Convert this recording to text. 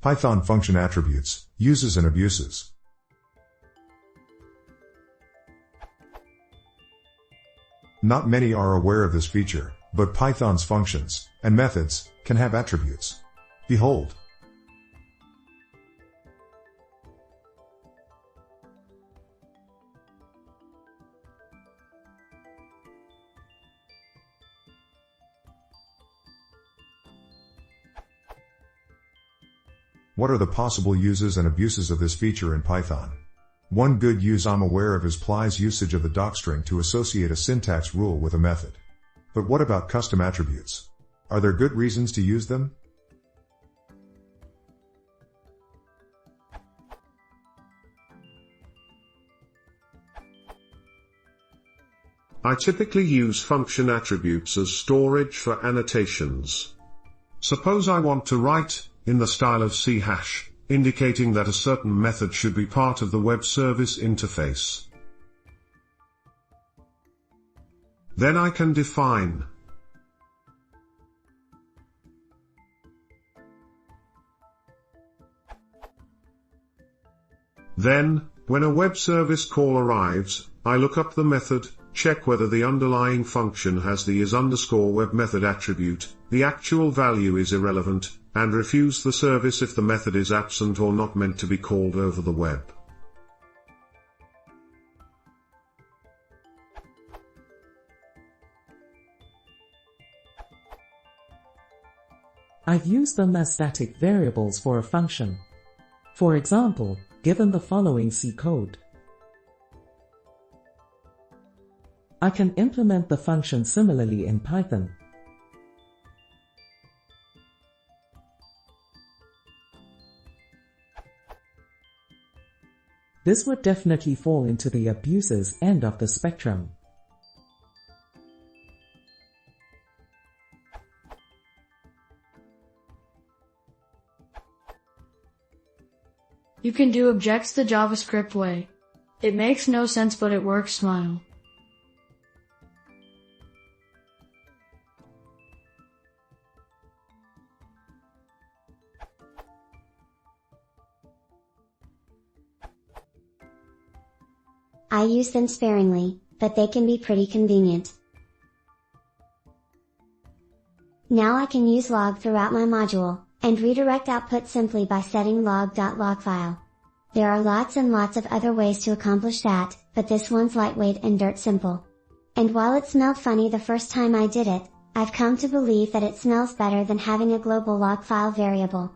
Python function attributes, uses and abuses. Not many are aware of this feature, but Python's functions and methods can have attributes. Behold. What are the possible uses and abuses of this feature in Python? One good use I'm aware of is Ply's usage of the docstring to associate a syntax rule with a method. But what about custom attributes? Are there good reasons to use them? I typically use function attributes as storage for annotations. Suppose I want to write, in the style of ch, indicating that a certain method should be part of the web service interface. Then I can define Then, when a web service call arrives, I look up the method, check whether the underlying function has the is_web method attribute, the actual value is irrelevant, and refuse the service if the method is absent or not meant to be called over the web. I've used them as static variables for a function. For example, given the following C code, I can implement the function similarly in Python. This would definitely fall into the abuses end of the spectrum. You can do objects the JavaScript way. It makes no sense, but it works. Smile. I use them sparingly, but they can be pretty convenient. Now I can use log throughout my module, and redirect output simply by setting log.logfile. There are lots and lots of other ways to accomplish that, but this one's lightweight and dirt simple. And while it smelled funny the first time I did it, I've come to believe that it smells better than having a global log file variable.